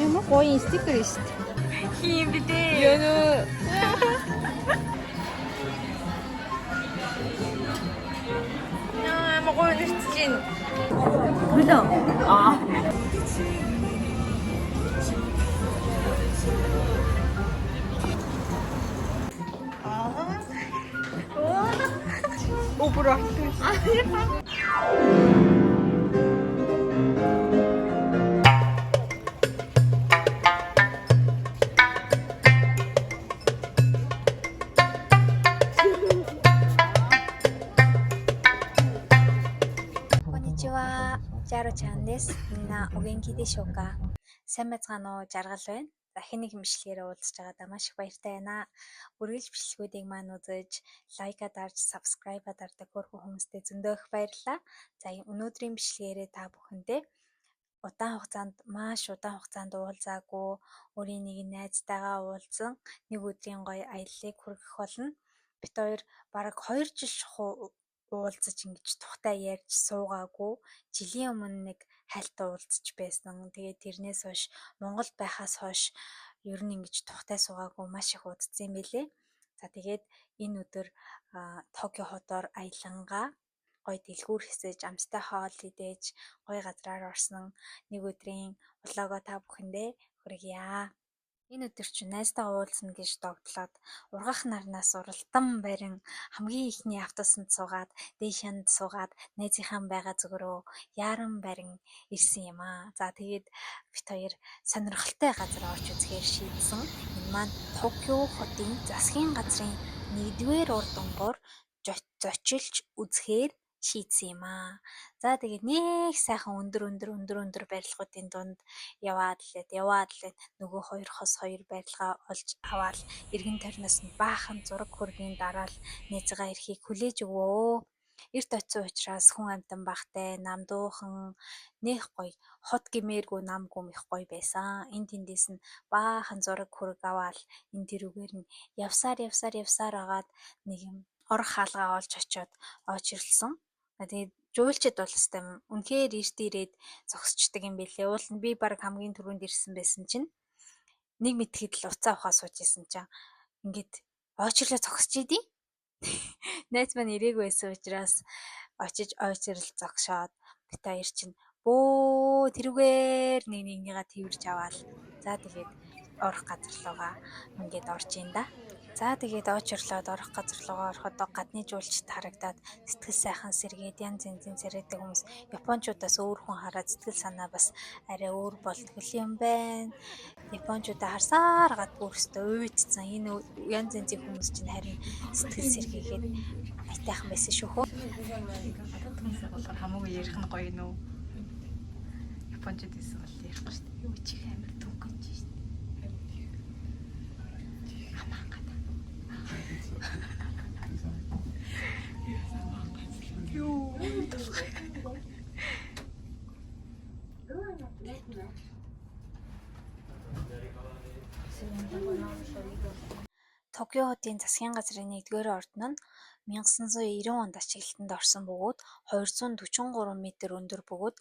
Ямар гоё стикер шүү дээ. Хийм бэ дээ. Ёо. Могоо нэрч чинь. Хөлөө. Аа. Өвөр ортой. Konnichiwa. Жаро-чанです. Миньお元気でしょうか? Сайн байцгаана уу? Жаргал байна. За хэнийг хэмжлэгээр уулзж байгаадаа маш их баяртай байна. Үргэлж бичлэгүүдийг маань үзэж, лайка дарж, subscribe дардаг хөрхөн хүмүүстээ зөндөө их баярлалаа. За өнөөдрийн бичлэгээрээ та бүхэндээ маш удаан хугацаанд уулзаагүй өөрийн нэгэн найзтайгаа уулзсан нэг өдрийн гоё аяллыг хүргэх болно. Бид хоёр бараг 2 жил уулзаж ингэж тухтай ярьж суугаагүй. Жилийн өмнө нэг хайлтаа уулзаж байсан. Тэгээд тэрнээс хойш Монголд байхаас хойш ер нь ингэж тухтай суугаагүй маш их уудсан юм билээ. За тэгээд энэ өдөр Токио хотоор аялангаа гоё дэлгүүр хэсэж, амттай хоол идэж, гоё газраар орсон нэг өдрийн влогоо та бүхэндээ хүргье. Энэ өдөр чинь найзтайгаа уулзна гэж догтлоод ургах нарнаас уралдан барин хамгийн ихний автобусанд суугаад, дэшанд суугаад найзынхаа байгаа зүгрөө яаран барин ирсэн юм аа. За тэгээд бит хоёр сонирхолтой газар орж үзэхээр шийдсэн. Энэ маань Токио хотын засгийн газрын 1-р урд дунгуур зочилж үзэхээр шийдсэн юм аа. За тэгээд нэг сайхан өндөр барилгуудын дунд яваад лээд нөгөө хоёр хос хоёр барилгаа олж аваад эргэн тойрноос нь баахан зураг хөргийн дараал найзгаа ирэхийг хүлээж өгөө. Эрт очисон учраас хүн амтан бахтай, намдуухан, нэх гоё, хот гимээргүй намгүй их гоё байсан. Энд тэндээс нь баахан зураг хөрг аваад энэ тэрүүгээр нь явсаар агаад нэг юм орох хаалгаа олж очиод очирлсан. Тэгээд жуулчид бол хэвээр үнэхээр эрт ирээд зогсчдаг юм билээ. Уул нь би баг хамгийн түрүүнд ирсэн байсан чинь нэг мэтгэд л уцаа ухаа сууж исэн чинь ингээд очирлоо зогсож идэв. Найз маань ирээгүй байсан учраас очиж ойцрол зогшоод бит хоёр чинь бөө тэрүүгээр нэгнийгаа тэрж аваад за тэгээд орох газар руугаа ингээд орж ин да. За тэгээд очирлоод орох газар руугаа ороход гадны жуулчд харагдаад сэтгэл сайхан сэргээд янз янзын царайдаг хүмүүс японочдоос өөр хүн хараад сэтгэл санаа бас арай өөр болтгол юм байна. Японочдоо харсаар гад бүрстөө уйдсан. Энэ янз янзын хүмүүс чинь харин сэтгэл сэргээгээд айтайхан байсан шүү хөө. Гадаад хүмүүсээ болохоор хамаагүй ярих нь гоё нөө. Японочд байсан бол ярихгүй шүү дээ. Юу чих амир түнхэж шүү дээ. Токио хотын засгийн газрын 1-р орд нь 1990 онд ачаглалтанд орсон бөгөөд 243 м өндөр бөгөөд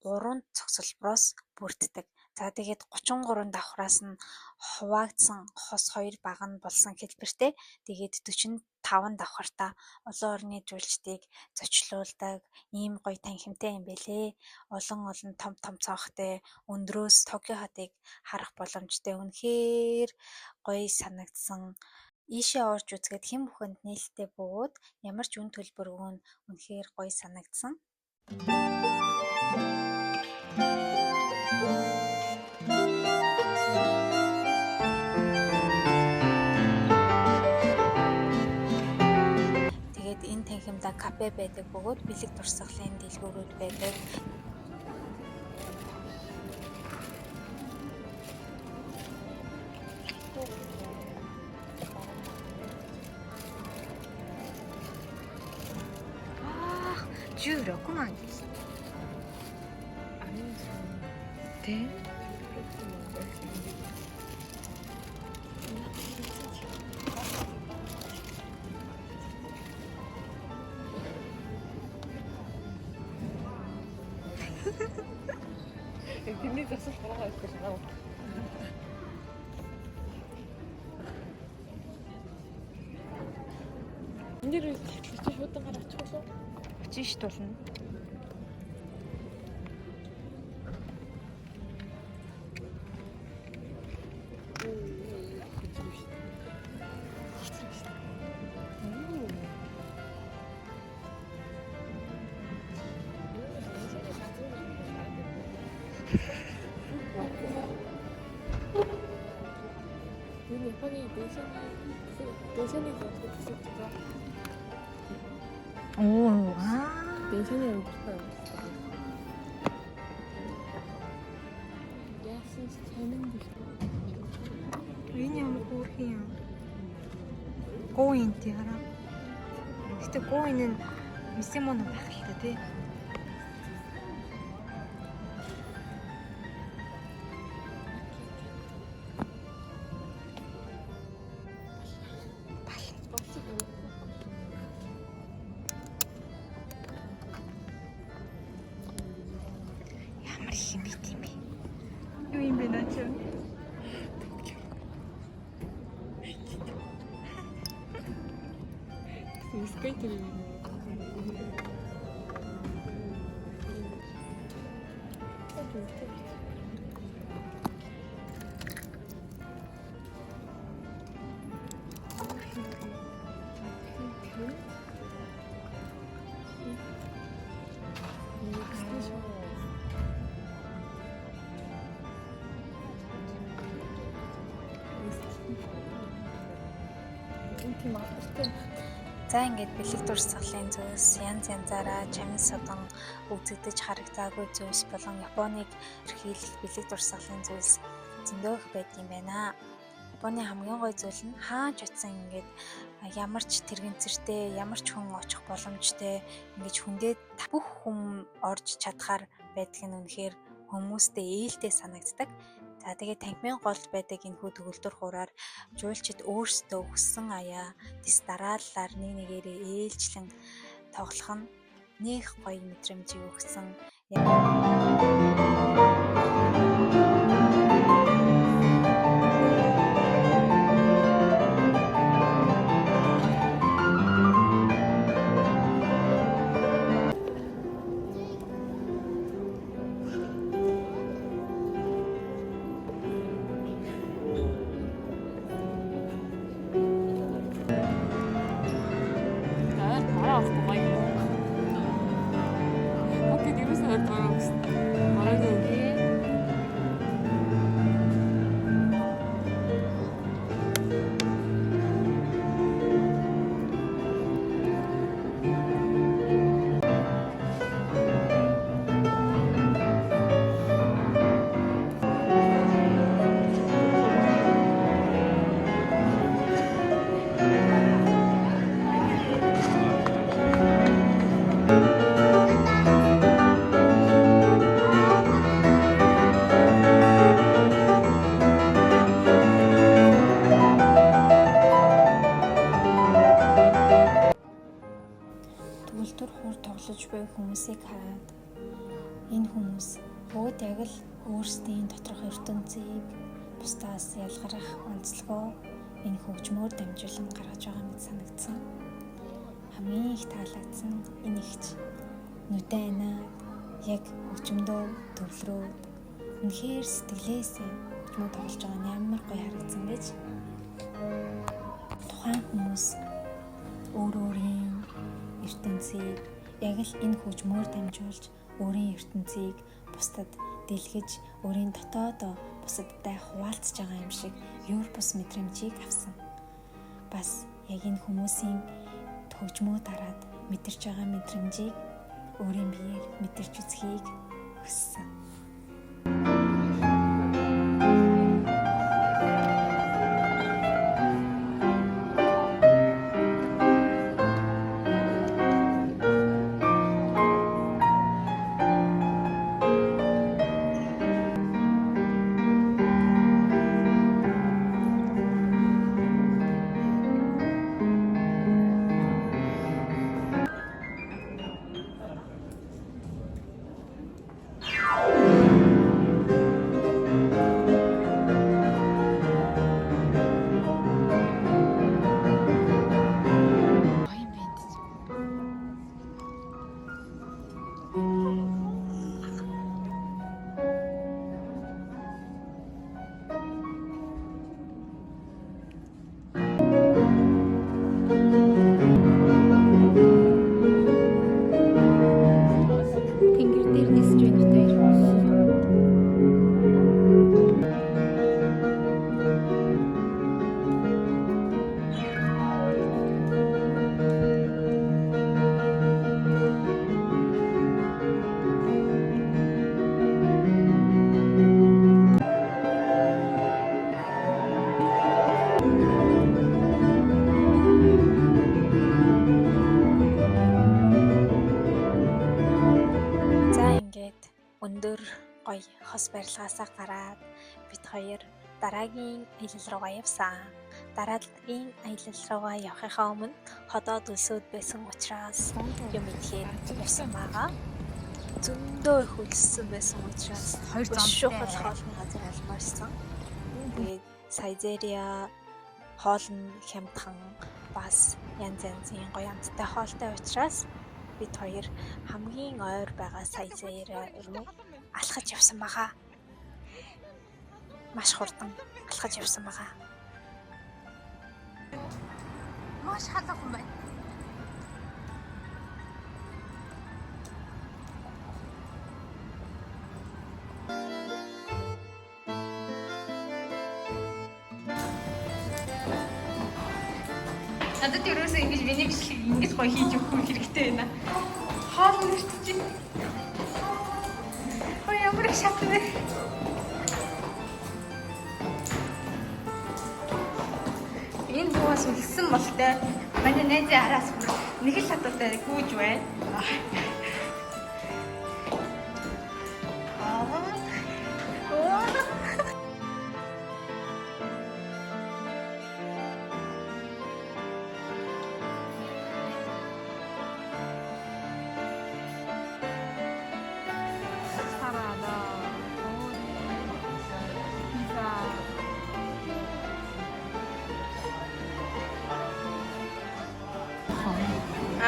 3 цогцлбороос бүрддэг. За тэгээд 33 давхраас нь хуваагдсан хос 2 баг нь болсон хэлбэртэй. Тэгээд 45 давхартаа олон орны жуулчдыг зочлуулдаг ийм гоё танхимтай юм бэлээ. Олон том цонхтой өндрөөс Токио хотыг харах боломжтой. Үнэхээр гоё санагдсан. Ийшээ орж үзгээд хэн бүхэнд нээлттэй бөгөөд ямар ч үн төлбөргүй нь үнэхээр гоё санагдсан. Тэгээд энэ танхимдаа кафе байдаг бөгөөд бэлэг дурсгалын дэлгүүрүүд байдаг. $16만. 네? 뒷일 져서 돌아갈 것이라고. энэ дэр чи шуудан гараач болов. Очиж ш тулна. Энэ Японы дэшэний зөвхөн төсөвтэй. Оо аа. дэшэний өвчтэй. Яасан ч танин биш. Энэ ямар хөөрхөн юм. Гоинти хараа. Гэтэ гоин нь мисимон байх л та тий. Ямар химэт юм бэ? Юу юм бэ наач? Скейтер юм. За ингээд бэлэг дурсгалын зүйлс янз янзаараа чамин содон үзэгдэж харагдаагүй зүйлс болон Японыг эрхийлэх бэлэг дурсгалын зүйлс зөндөөх байдаг юм байна. Японы хамгийн гоё зүйл нь хаач утсан ингээд ямар ч тэрэгцэртэй, ямар ч хүн очих боломжтой ингэж хүндээ бүх хүн орж чадхаар байдаг нь үнэхээр хүмүүстэй ээлтэй санагддаг. За тэгээд танхимын голд байдаг энэхүү төгөлдөр хураар жуулчид өөрсдөө хүссэн аяа тис дарааллаар нэг нэгээрээ ээлжлэн тоглох нь нэх гоё мэдрэмжийг өгсөн. Төгөлдөр хур тоглож буй хүмүүсийг хараад энэ хүмүүс бүгд яг л өөрсдийн доторх ертөнцийг бусдаас ялгарах онцлогоо энэ хөгжмөөр дамжуулан гаргаж байгаа мэт санагдсан. Хамгийн их таалагдсан энэ ихч нүдэнаад яг хөгжмөдөө төвлөрөөд үнэхээр сэтгэлээсээ хөгжмөө тоглож байгаа нь ямар гоё харагдсан гэж. Тухайн хүмүүс өөрийн ертөнцийг яг л энэ хөгжмөөр дамжуулж өөрийн ертөнцийг бусдад дэлгэж өөрийн дотоодоо бусадтай хуваалцж байгаа юм шиг юур бус мэдрэмжийг авсан. Бас яг энэ хүмүүсийн хөгжмөө дараад мэдэрч байгаа мэдрэмжийг өөрийн биеэр мэдэрч үзхийг хүссэн. гоё хос барилгаасаа гараад бид хоёр дараагийн аялал руугаа явсан. Дараагийн аялал руугаа явахынхаа өмнө ходоод өлсөд байсан учраас юм идэхээр явсан байгаа. Зөндөө их өлссөн байсан учраас Хоёр шуухал хоолны газар алмаарсан. Тэгээд Сайзерия хоолн хямдхан бас янз янзын гоё амттай хоолтой учраас бид хоёр хамгийн ойр байгаа Сайзерия руу алхаж явсан байгаа. Маш хурдан алхаж явсан байгаа. Маш халуухан байна. Надад ерөөсөө ингэж миний бичлэг ингэж гоё хийж өгөх хэрэгтэй байна. Хоол нэрчиж. Ой ямар их шатна. Энэ буус үлссэн болтой. Манай найзын араас нэг л хатуутай гүйж байна.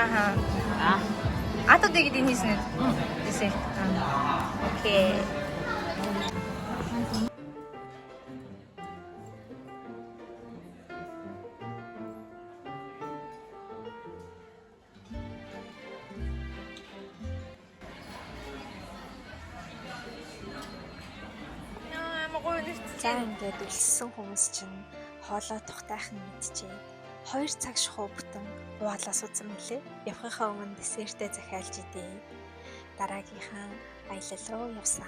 Ага. А то 되게 денисный. Десерт. Окей. За ингээд өлссөн хүмүүс чинь хоолоо тухтайхан мэдчихээ. 2 цаг шахуу бүтэн уугалаас үзэн мөлий. Явахынхаа өмнө десертээ захиалж идээ. Дараагийнхаа аялал руу явсан.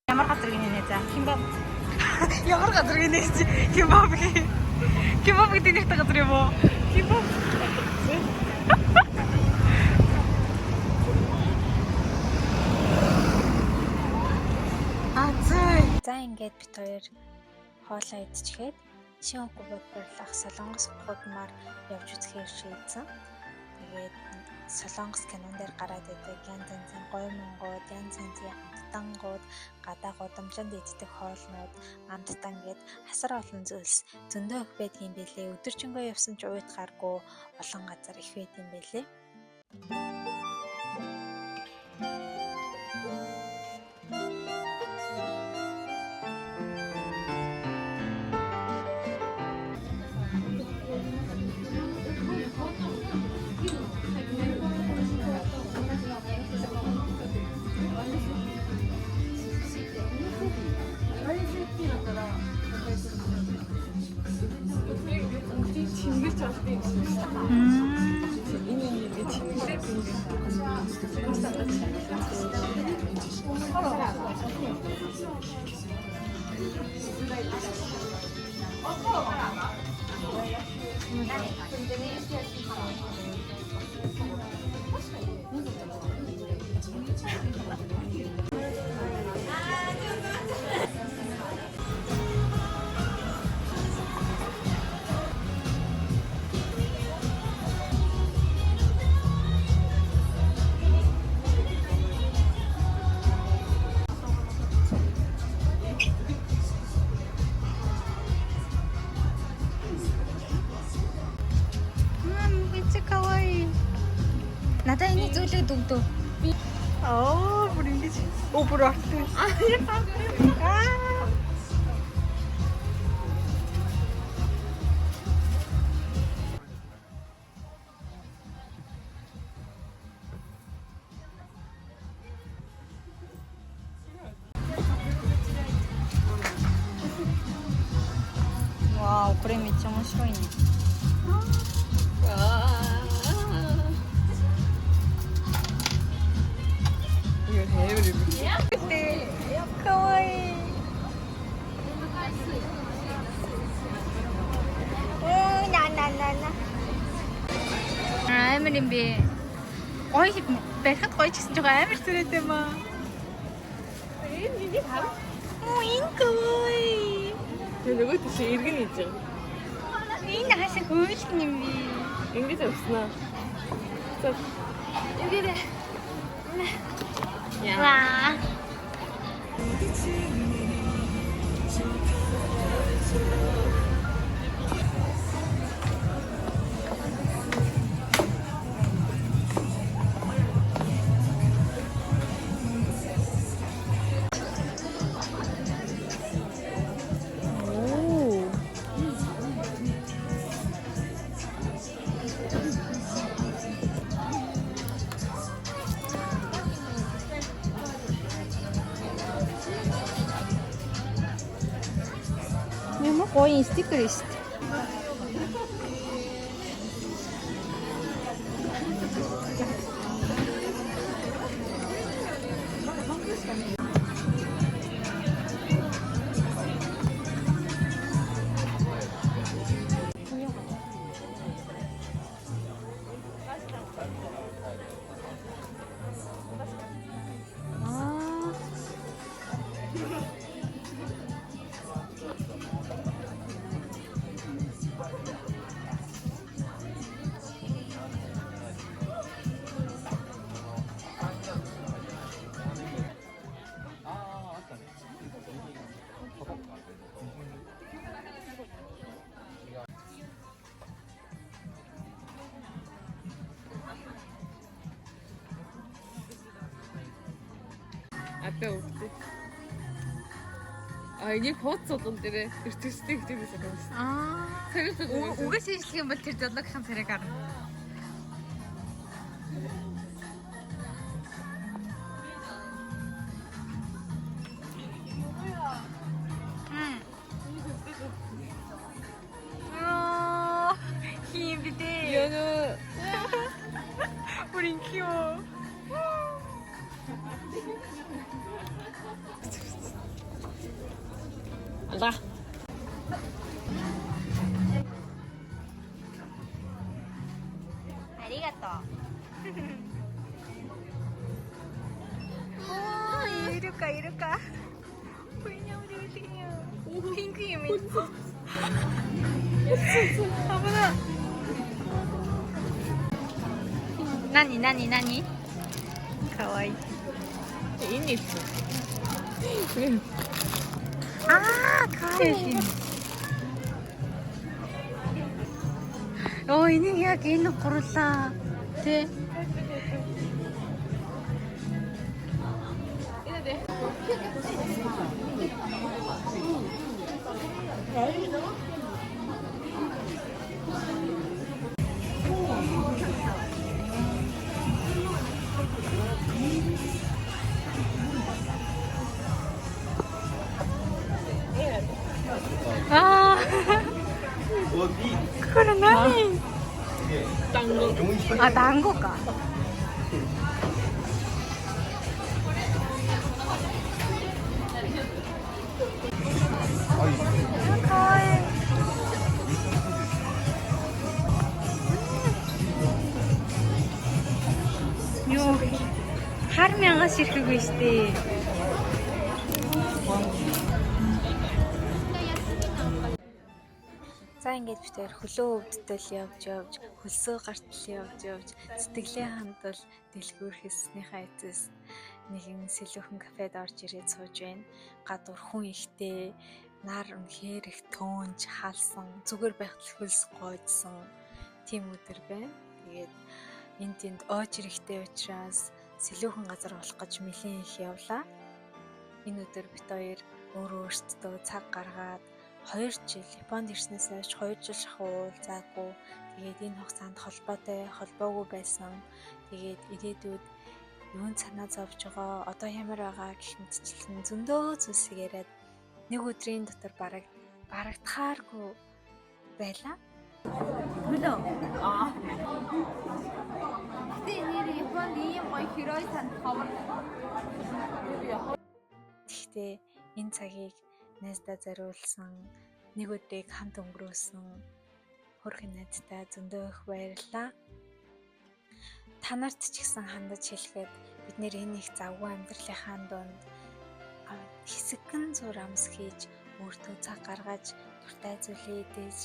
Ямар газар гинэ за? Кимбаб. Ямар газар гинэ чи? Кимбаб. Кимбаб гэдэг нэртэй газар юм уу? Кимбаб. За ингээд бид хоёр хоолоо идчихээд Шинэ губад барилах Солонгос гудмаар явж үзэхээр шийдсэн. Тэгээд Солонгос кинон дээр гараад байдаг янз янзын гоё монгод, янз янзын амттангууд, гадаа гудамжинд иддэг хоолнууд, амттан гээд асар олон зүйлс зөндөө их байдгийн байлээ. Өдөржингөө явсан ч уйтгааргүй олон газар их байдгийн байлээ. Надаа энийг зүйлээд өгдөө. Бүр ингэж. Бүр орттой. Вау, これめっちゃ面白いね。かわいい。амар юм бэ. Гоё барихад гоё ч гэсэн жоо амар царайтай маа. энэ хав. Энэ кой. Тэр нөгөө тийш иргэн хийж байгаа. Энэ хашиг хөөлх юм би. Ингэж явснаа. За. Эвэрэ. Яа. Ва. Ямар гоё стикер шүү дээ. Апэ өгдөө. Энийг хооцсон дээрээ төстэй хэмжээс авсан. Царайс Угаас хийх юм бол тэр зоологийн царайг гарна. Хин битэ. яна 우린 귀여워. 알라. 아리가또. 오, 이럴까. 보이냐 우리 우리요. 핑크 유미. 아무나. 나니. 가와이. 인이 있어. 아, 가와이. энийг яг энэ гурлаа тий. 아, 그거는 나니? 아, 난 거까. 가와이. 요, 하루명아씩 이러고 있대. За ингээд битээр хөлөө өвдөлтөл явж хөлсөө гартал явж сэтгэлээ хандвал дэлгүүр хийснийхаа эцэс нэгэн сэлүүхэн кафед орж ирээд сууж байна. Гадуур хүн ихтэй, нар үнэхээр их төөнж хаалсан, зүгээр байхад хөлс гоожсон тийм өдөр байна. Тэгээд энд тэнд ойж ирэхтэй учраас сэлүүхэн газар болох гэж нэлээд их явлаа. Энэ өдөр бит хоёр өөртөө цаг гаргаад 2 жил Японд ирснээс хойш 2 жил шахуу уулзаагүй. Тэгээд энэ хугацаанд холбоогүй байсан. Тэгээд ирээдүйд юунд санаа зовж байгаа, одоо ямар байгаа гэх мэтчлэн зөндөө зүйлсийг яриад нэг өдрийн дотор барагдахааргүй байлаа. Хөлөө. Гэтэ нэр Японд ийм гоё херой танд ховор. Гэхдээ энэ цагийг найздаа зориулсан, нэг өдрийг хамт өнгөрөөсөн хөрх найзтай зөндөө их баярлалаа. Та нарт ч гэсэн хандаж хэлэхэд бид нэр энэ их завгүй амьдралынхаа дунд хэсэгэн зур амс хийж өөртөө цаг гаргаж дуртай зүйлээ идэж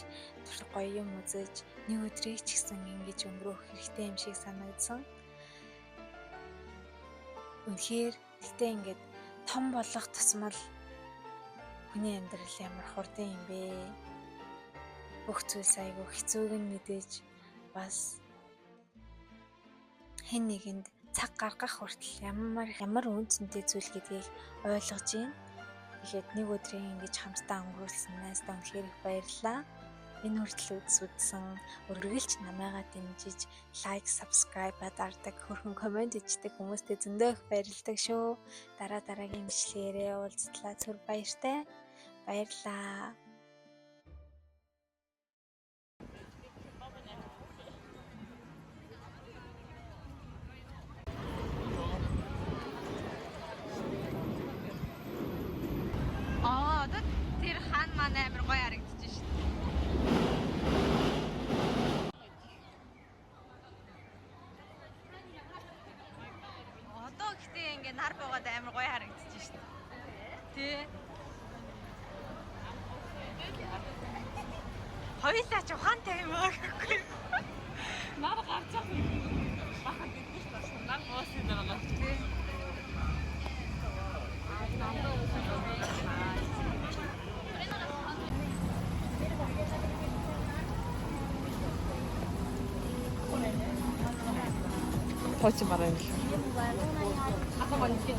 гоё юм үзэж нэг өдрийг ч гэсэн ингэж өнгөрөөх хэрэгтэй юм шиг санагдсан. Үнэхээр гэтээ ингээд том болох тусмал хүний амьдрал ямар хурдан юм бэ? Бүх зүйлс айгүй хэцүүг нь мэдээж бас хэн нэгэнд цаг гаргах хүртэл ямар үнцэнтэй зүйл гэдгийг ойлгож байна. Тэгэхэд нэг өдрийг ингэж хамтдаа өнгөрүүлсэн найздаа үнэхээр их баярлалаа. Энэ хүртэл үзсэн үргэлж намайгаа дэмжиж лайк, subscribe дардаг, хөрхөн комент ичдэг хүмүүстээ зөндөө их баярлалаа шүү. Дараагийн бичлэгээрээ уулзтлаа. Түр баяртай. Баярлалаа. Одоо тэр хаан маань амар гоё харагдаж шин. Одоо гэтээ ингээ нар буугаад амар гоё харагдаж шин. Тий. Хоёулаа ч ухаантай юм аа гэхгүй. Нар гарч байгаа. Бахад идэж тасан. Нар боосын дараа. Тий. Хоч мараа юм. Ахаа гоо нэг юм.